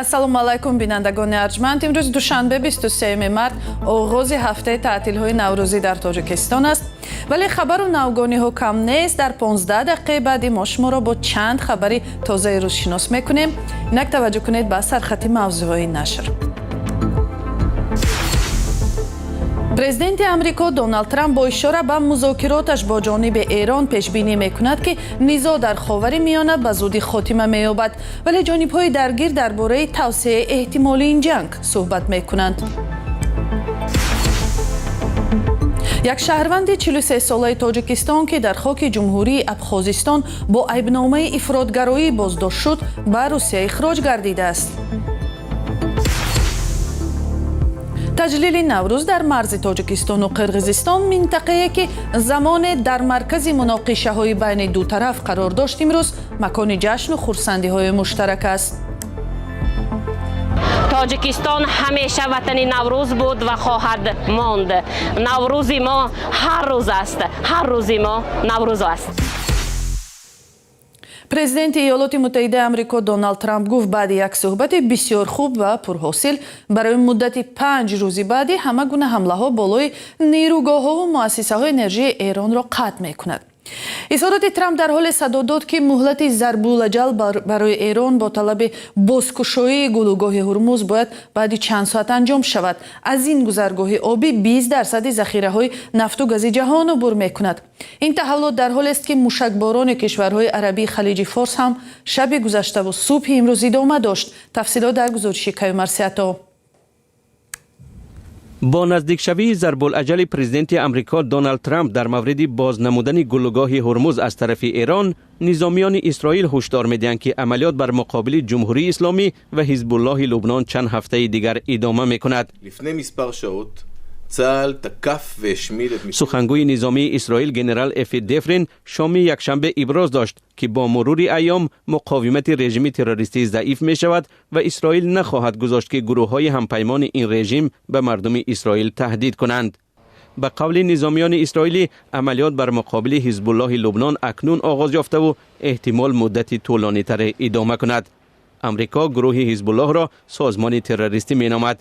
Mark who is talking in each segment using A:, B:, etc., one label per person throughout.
A: ассалому алайкум бинандагони арҷманд. имрӯз душанбе 23 март оғози ҳафтаи таътилҳои наврӯзӣ дар тоҷикистон аст. вале хабару навгониҳо кам нест. дар 15 дақиқаи баъди мо шуморо бо чанд хабари тозаи рӯз шинос мекунем. инак таваҷҷӯҳ кунед ба сархати мавзӯъҳои нашр. президенти амрико Дональд Трамп бо ишора ба музокироташ бо ҷониби Эрон пешбинӣ мекунад, ки низоъ дар ховари миёна ба зудӣ хотима меёбад, вале ҷонибҳои даргир дар бораи тавсеяи эҳтимолии ин ҷанг суҳбат мекунанд. як шаҳрванди 43-солаи Тоҷикистон, ки дар хоки ҷумҳурии Абхозистон бо айбномаи ифротгароӣ боздошт шуд, ба Русия ихроҷ гардидааст. таҷлили Наврӯз дар марзи Тоҷикистону Қирғизистон, минтақае ки замоне дар маркази муноқишаҳои байни ду тараф қарор дошт, имрӯз макони ҷашну хурсандиҳои муштарак аст.
B: Тоҷикистон ҳамеша ватани Наврӯз буд ва хоҳад монд. Наврӯзи мо ҳар рӯз аст. ҳар рӯзи мо Наврӯз аст.
A: президенти иёлоти муттаҳидаи амрико Дональд Трамп гуфт баъди як суҳбати бисёр хуб ва пурҳосил барои муддати 5 рӯзи баъди ҳама гуна ҳамлаҳо болои нейрӯгоҳҳову муассисаҳои энержияи Эронро қатъ мекунад. изҳороти Трамп дар ҳоле садо дод, ки муҳлати зарбулаҷал барои Эрон бо талаби бозкушоии гулӯгоҳи Ҳурмуз бояд баъди чанд соат анҷом шавад. аз ин гузаргоҳи обӣ 20% захираҳои нафту гази ҷаҳон убур мекунад. ин таҳаллут дар ҳолест, ки мушакборони кишварҳои арабии халиҷи Форс ҳам шаби гузаштаву субҳи имрӯз идома дошт. тафсилот дар гузориши Каюмарсиато.
C: با نزدیکشوی ضرب‌الاجل پرزیدنت آمریکا دونالد ترامپ در مورد بازنمودن گلوگاه هرمز از طرف ایران، نظامیان اسرائیل هشدار می‌دهند که عملیات بر مقابل جمهوری اسلامی و حزب الله لبنان چند هفته دیگر ادامه می‌کند. سخنگوی نظامی اسرائیل جنرال اف دفرین شامی یکشنبه ابراز داشت که با مرور ایام مقاومت رژیم تروریستی ضعیف می شود و اسرائیل نخواهد گذاشت که گروه‌های همپیمان این رژیم به مردم اسرائیل تهدید کنند. به قول نظامیان اسرائیلی، عملیات بر مقابل حزب الله لبنان اکنون آغاز یافته و احتمال مدت طولانی‌تر ادامه کند. امریکا گروه حزب الله را سازمان تروریستی می‌نامد.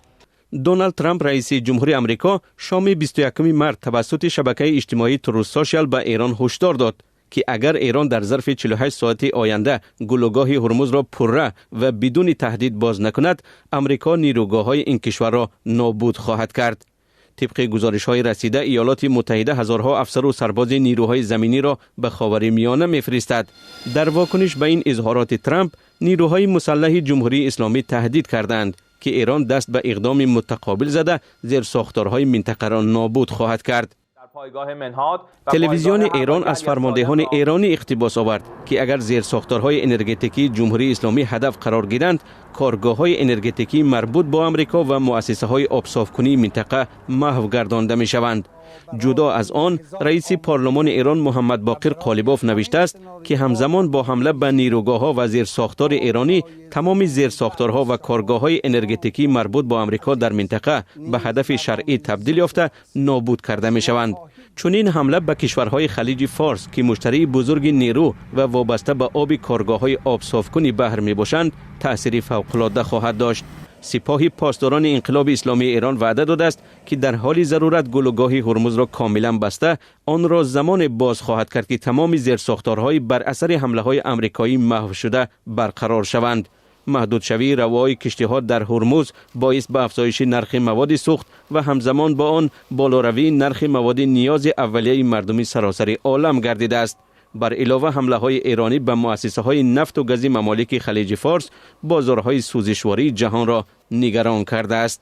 C: دونالد ترامپ رئیس جمهوری آمریکا شام 21 مارت توسط شبکه اجتماعی تروث سوشال به ایران هشدار داد که اگر ایران در ظرف 48 ساعت آینده گلوگاه هرمز را پرره و بدون تهدید باز نکند، آمریکا نیروگاه‌های این کشور را نابود خواهد کرد. طبق گزارش‌های رسیده، ایالات متحده هزارها افسر و سرباز نیروهای زمینی را به خاورمیانه می‌فرستد. در واکنش به این اظهارات ترامپ، نیروهای مسلح جمهوری اسلامی تهدید کردند که ایران دست به اقدام متقابل زده زیر ساختارهای منطقه را نابود خواهد کرد. تلویزیون ایران از فرماندهان ایرانی اقتباس آورد که اگر زیر ساختارهای انرژتیکی جمهوری اسلامی هدف قرار گیرند، کارگاه‌های انرژتیکی مربوط با آمریکا و مؤسسه‌های آبصاف‌کنی منطقه محو گردانده می‌شوند. جدا از آن، رئیس پارلمان ایران محمد باقر قالیباف نوشته است که همزمان با حمله به نیروگاه‌ها و زیرساختار ایرانی، تمام زیرساختارها و کارگاه‌های انرژتیکی مربوط با آمریکا در منطقه به هدف شرعی تبدیل یافته نابود کرده می‌شوند. چون این حمله به کشورهای خلیج فارس که مشتری بزرگ نیرو و وابسته به آب کارگاه‌های آبصاف‌کنی بحر می‌باشند، تأثیر فوق‌العاده خواهد داشت. سپاه پاسداران انقلاب اسلامی ایران وعده داده است که در حال ضرورت گلوگاه هرمز را کاملا بسته، آن را زمان باز خواهد کرد که تمام زیرساختارهای بر اثر حمله‌های آمریکایی محو شده برقرار شوند. محدود شوی روای کشتی‌ها در هرمز باعث به افزایش نرخ مواد سوخت و همزمان با آن بالاروی نرخ مواد نیاز اولیه مردم سراسر عالم گردیده است. بر علاوه حمله‌های ایرانی به مؤسسه‌های نفت و گاز ممالک خلیج فارس، بازارهای سوزشواری جهان را نگران کرده است.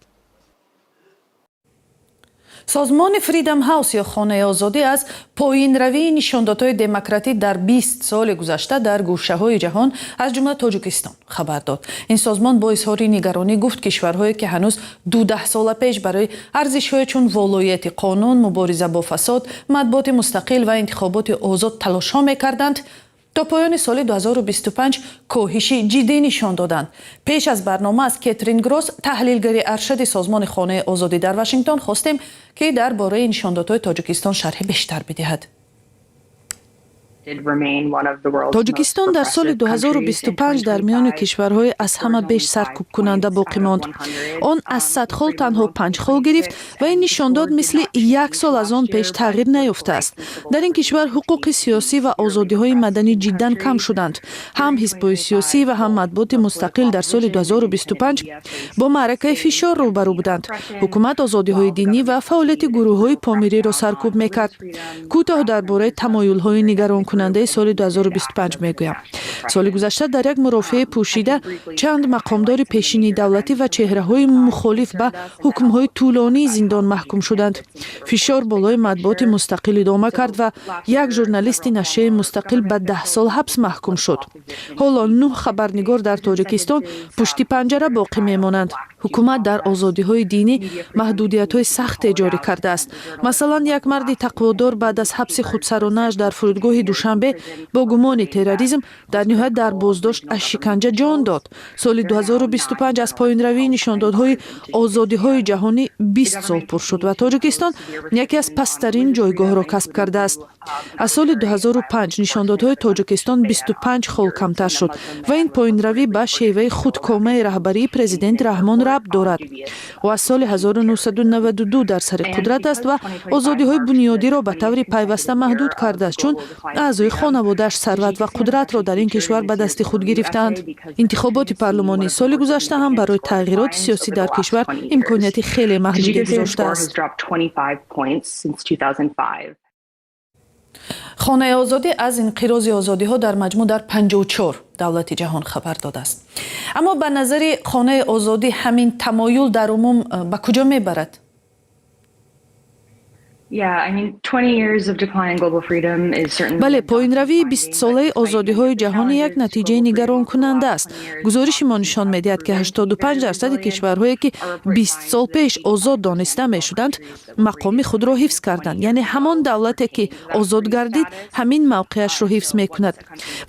A: سازمان فریدم هاوس یا خانه آزادی از پایین روی نشاندادهای دموکراتی در 20 سال گذشته در گوشه‌های جهان از جمله تاجیکستان خبر داد. این سازمان با اظهار نگرانی گفت کشورهایی که هنوز 12 سال پیش برای ارزش‌های چون ولایت قانون، مبارزه با فساد، مطبوعات مستقل و انتخابات آزاد تلاش‌ها می‌کردند، تا پایان سال 2025 کاهشی جدی نشان دادند. پیش از برنامه از کاترین گروس، تحلیلگر ارشد سازمان خانه آزادی در واشنگتن، خواستیم که درباره نشاندادهای تاجیکستان شرح بیشتر بدهد. тоҷикистон дар соли 2025 дар миёни кишварҳои аз ҳама беш саркӯбкунанда боқӣ монд. Он аз 100 хол танҳо 5 хол гирифт ва ин нишон дод мисли як сол аз он пеш тағйир наёфтааст. Дар ин кишвар ҳуқуқи сиёсӣ ва озодиҳои маданӣ ҷиддан кам шуданд. Ҳам ҳизбҳои сиёсӣ ва ҳам матбуоти мустақил дар соли 2025 бо маъракаи фишор рӯбарӯ буданд. ҳукумат озодиҳои динӣ ва фаъолияти гурӯҳҳои помириро саркӯб мекард. кӯтоҳ дар бораи тамоюлҳои нигаронкунандаи соли 2025 мегӯям. соли гузашта дар як мурофиаи пӯшида чанд мақомдори пешини давлатӣ ва чеҳраҳои мухолиф ба ҳукмҳои тӯлонии зиндон маҳкум шуданд. фишор болои матбуоти мустақил идома кард ва як журналисти нашрияи мустақил ба 10 сол ҳабс маҳкум шуд. ҳоло 9 хабарнигор дар тоҷикистон пушти панҷара боқӣ мемонанд. ҳукумат дар озодиҳои динӣ маҳдудиятҳои сахте ҷорӣ кардааст. масалан, як марди тақводор баъд аз ҳабси худсаронааш дар фурудгоҳи душанбе бо гумони терроризм дар ниҳоят дар Боздошт аз шиканҷа ҷон дод. соли 2025 аз поинравии нишондодҳои озодиҳои ҷаҳонӣ 20 сол пур шуд ва тоҷикистон яке аз пасттарин ҷойгоҳро касб кардааст. аз соли 2005 нишондодҳои тоҷикистон 25 хол камтар шуд ва ин поинравӣ ба шеваи худкомаи раҳбарии президент раҳмон рабт дорад. ӯ аз соли 1992 дар сари қудрат аст ва озодиҳои бунёдиро ба таври пайваста маҳдуд кардааст, чун аъзои хонаводааш сарват ва қудратро дар ин кишвар ба дасти худ гирифтаанд. интихоботи парлумонии соли гузашта ҳам барои тағйироти сиёсӣ дар кишвар имконияти хеле маҳдуде гузоштааст. хонаи озодӣ аз инқирози озодиҳо дар маҷмӯъ дар 54 давлати ҷаҳон хабар додааст. аммо ба назари хонаи озодӣ ҳамин тамоюл дар умум ба куҷо мебарад? бале, поинравии 20-солаи озодиҳои ҷаҳонӣ як натиҷаи нигаронкунанда аст. гузориши мо нишон медиҳад, ки 85% кишварҳое ки 20 сол пеш озод дониста мешуданд, мақоми худро ҳифз карданд. яъне ҳамон давлате ки озод гардид, ҳамин мавқеашро ҳифз мекунад.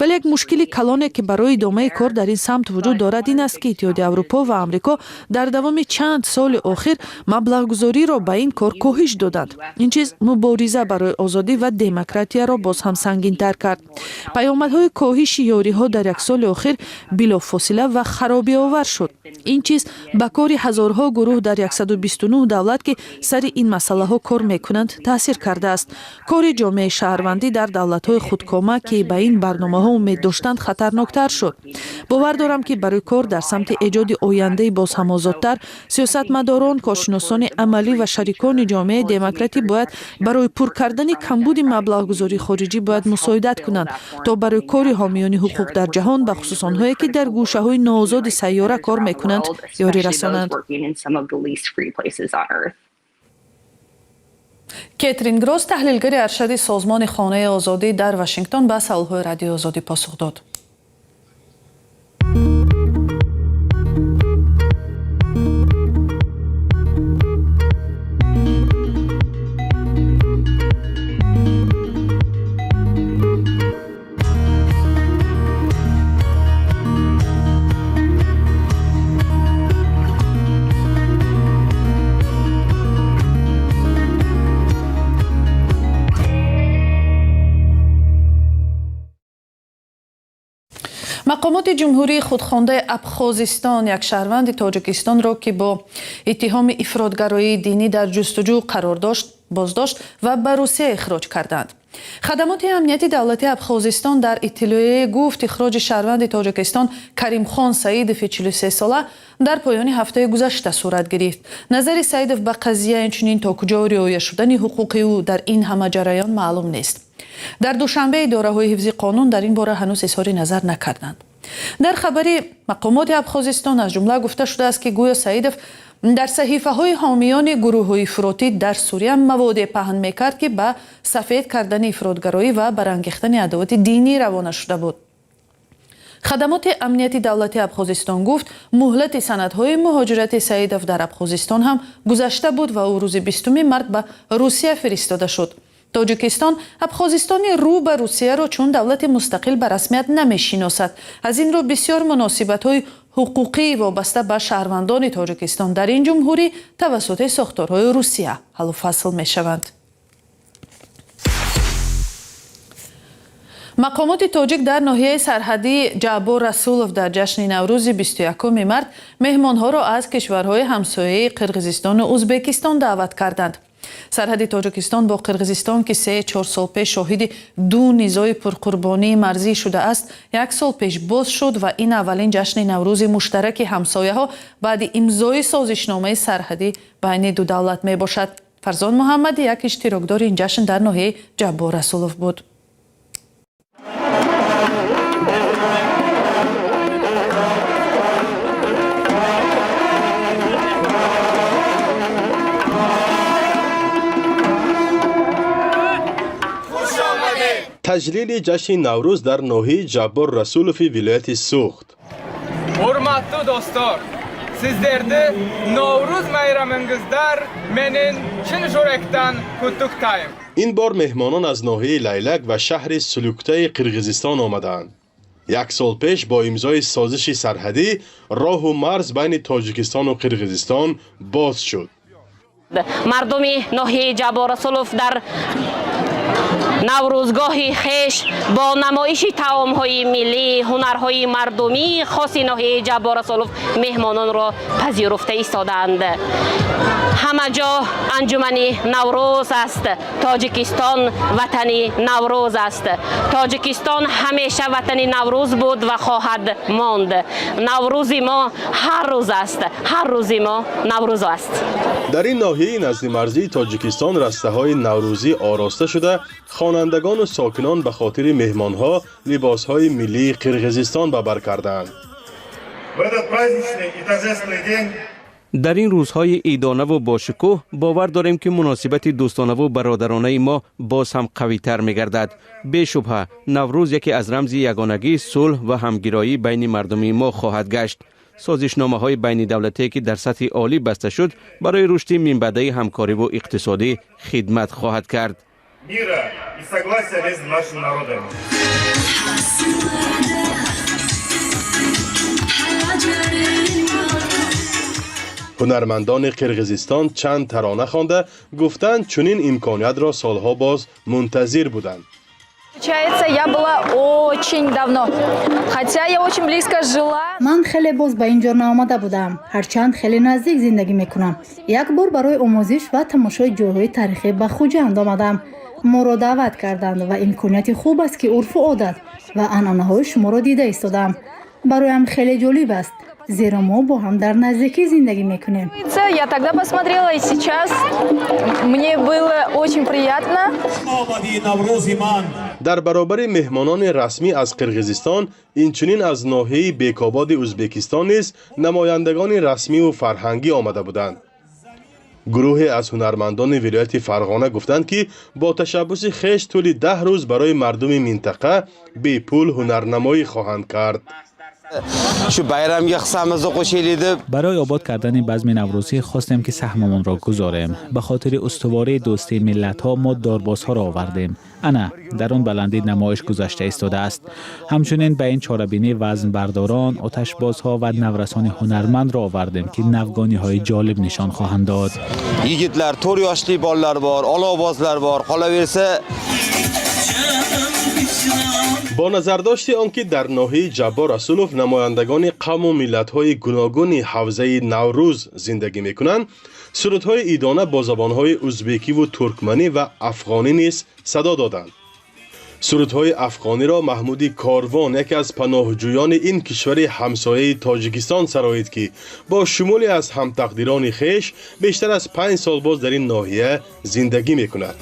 A: вале як мушкили калоне ки барои идомаи кор дар ин самт вуҷуд дорад ин аст, ки иттиҳодияи аврупо ва амрико дар давоми чанд соли охир маблағгузориро ба ин кор коҳиш доданд. ин чиз мубориза барои озодӣ ва демократияро боз ҳам сангинтар кард. паёмадҳои коҳиши ёриҳо дар як соли охир билофосила ва харобиовар шуд. ин чиз ба кори ҳазорҳо гурӯҳ дар 129 давлат ки сари ин масъалаҳо кор мекунанд таъсир кардааст. кори ҷомеаи шаҳрвандӣ дар давлатҳои худкома ки ба ин барномаҳо умед доштанд хатарноктар шуд. бовар дорам, ки барои кор дар самти эҷоди ояндаи боз ҳам озодтар, сиёсатмадорон, коршиносони амалӣ ва шарикони ҷомеаи демократӣ бояд барои пур кардани камбуди маблағгузории хориҷӣ бояд мусоидат кунанд, то барои кори ҳомиёни ҳуқуқ дар ҷаҳон, ба хусус онҳое ки дар гӯшаҳои ноозоди сайёра кор мекунанд, ёрӣ расонанд. кетрин гросс, таҳлилгари аршади созмони хонаи озодӣ дар Вашингтон, ба саволҳои радиои Озодӣ пасух дод. мақомоти ҷумҳурии худхондаи Абхозистон як шаҳрванди Тоҷикистонро, ки бо иттиҳоми ифротгароии динӣ дар ҷустуҷӯ қарор дошт, боздошт ва ба Русия ихроҷ карданд. хадамоти амнияти давлатии Абхозистон дар иттилоие гуфт, ихроҷи шаҳрванди Тоҷикистон Каримхон Саидови 43 сола дар поёни ҳафтаи гузашта сурат гирифт. назари Саидов ба қазия инчунин то куҷо риоя шудани ҳуқуқи ӯ дар ин ҳама ҷараён маълум нест. дар душанбе идораҳои ҳифзи қонун дар ин бора ҳанӯз изҳори назар накарданд. дар хабари мақомоти Абхозистон аз ҷумла гуфта шудааст, ки гӯё Саидов дар саҳифаҳои ҳомиёни гурӯҳҳои ифротӣ дар Сурия маводе паҳн мекард, ки ба сафед кардани ифротгароӣ ва барангехтани адовати динӣ равона шуда буд. хадамоти амнияти давлати Абхозистон гуфт, муҳлати санадҳои муҳоҷирати Саидов дар Абхозистон ҳам гузашта буд ва ӯ рӯзи 20 март ба Русия фиристода шуд. тоҷикистон Абхозистони рӯ ба Русияро чун давлати мустақил ба расмият намешиносад. аз ин рӯ бисёр муносибатҳои ҳуқуқии вобаста ба шаҳрвандони Тоҷикистон дар ин ҷумҳурӣ тавассути сохторҳои Русия ҳаллу фасл мешаванд. مقامات تاجیک در ناحیه سرحدی جعبور رسولوف در جشن نوروز 21 مارس مهمانها را از کشورهای همسایه قرقیزستان و ازبکستان دعوت کردند. سرحد تاجیکستان با قرقیزستان که 3-4 سال پیش شاهد دو نیزای پرقربانی مرزی شده است، 1 سال پیش باز شد و این اولین جشن نوروز مشترک همسایه ها بعد امضای سازشنامه سرحدی بین دو دولت می باشد. فرزان محمدی یک اشتراکدار این جشن در ناحیه جعبور رسولوف بود.
D: تجلیل جشن نوروز در ناحیه جعبور رسولوف ولایت سوخت.
E: Hurmatli do'stlar, sizlarni Nowruz bayramingizda mening chin yurakdan qutlug'layman.
D: این بار مهمانان از ناحیه لیلک و شهر سلوکته قرقیزستان آمدند. 1 سال پیش با امضای سازش سرحدی راه و مرز بین تاجیکستان و قرقیزستان باز شد.
B: مردمی ناحیه جعبور رسولوف در نوروزگاهی خیش با نمایش طعام‌های ملی، هنرهای مردمی خاص ناحیه جعبور رسولوف مهمانان را پذیرفته ایستادند. همه جا انجمن نوروز است. تاجیکستان وطن نوروز است. تاجیکستان همیشه وطن نوروز بود و خواهد ماند. نوروز ما هر روز است. هر روز ما نوروز است.
D: در این ناحیه نزد مرزی تاجیکستان رسته‌های نوروزی آراسته شده، خوانندگان و ساکنان به خاطر مهمانها لباسهای ملی قرقیزستان به بر کردند.
C: در این روزهای عیدانه و باشکوه باور داریم که مناسبت دوستانه و برادرانه ما باز هم قوی‌تر می‌گردد. بی‌شبهه نوروز یکی از رمز یگانگی، صلح و همگرایی بین مردم ما خواهد گشت. سازشنامه‌های بین دولتی که در سطح عالی بسته شد برای رشد منبعی همکاری و اقتصادی خدمت خواهد کرد.
F: мира и согласия между нашими народами.
D: هنرمندان قرقیزستان چند ترانه خوانده گفتند چنین امکانیت را سالها باز منتظر بودند.
G: Я была очень давно, хотя я очень близко жила.
H: من خیلی باز به اینجا نآمده بودم، هرچند خیلی نزدیک زندگی میکنم. یک بار برای آموزش و تماشای جایهای تاریخی به خوجند آمدم. ما را دعوت کردند و امکانیت خوب است که عرف و عادت و عنعنه‌های شما را دیده ایستادم. برایم خیلی جالب است، زیرا ما با هم در نزدیکی زندگی میکنیم.
G: Я тогда посмотрела, и сейчас мне было очень приятно.
D: در برابر مهمانان رسمی از قرقیزستان، اینچنین از ناحیه بیکاباد ازبکستان نیز نمایندگان رسمی و فرهنگی آمده بودند. گروه از هنرمندان ولایت فرغانه گفتند که با تشبث خیش طول 10 روز برای مردم منطقه بی پول هنرنمایی خواهند کرد.
I: برای آباد کردن بزم نوروزی خواستیم که سهممون را گذاریم. به خاطر استواری دوستی ملت ها ما داربازها را آوردیم. انا در آن بلندی نمایش گذاشته ایستاده است. همچنین به این چاره‌بینی وزن برداران، آتشبازها و نورسان هنرمند را آوردیم که نوگانی های جالب نشان خواهند داد.
J: Yigitlar, 4 yoshli bolalar bor, olovbozlar bor. Qolaversa
D: با نظرداشت آنکه در ناحیه جعبور رسولوف نمایندگان قوم و ملت‌های گوناگون حوزه نوروز زندگی می‌کنند، سرودهای عیدانه با زبان‌های ازبکی و ترکمنی و افغانی نیز صدا دادند. سرودهای افغانی را محمود کاروان، یکی از پناهجویان این کشور همسایه تاجیکستان سرایید که با شمولی از همتقدیران خیش بیشتر از 5 سال باز در این ناحیه زندگی می‌کند.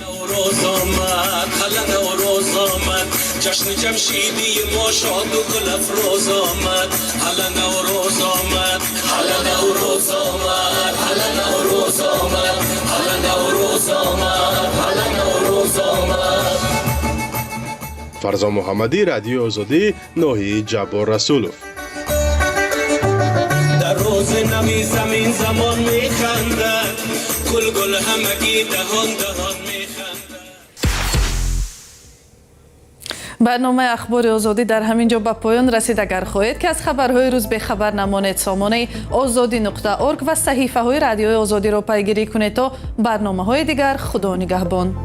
K: جشن جمشیدی ما شاد و گل افروز آمد، حالا نوروز آمد، حالا نوروز آمد، حالا نوروز آمد، حالا نوروز آمد، حالا نوروز آمد.
D: فرزان محمدی، رادیو آزادی، ناحیه جعبور رسولوف.
K: در روز نمی زمین زمان میخندد، گل گل همگی دهان دهان میخندد.
A: برنامه اخبار آزادی در همین جا به پایان رسید. اگر خواهید که از خبرهای روز به خبر نمانید، سامانه azodi.org و صحیفه های رادیو آزادی را پیگیری کنید تا برنامه های دیگر. خدا نگهبان.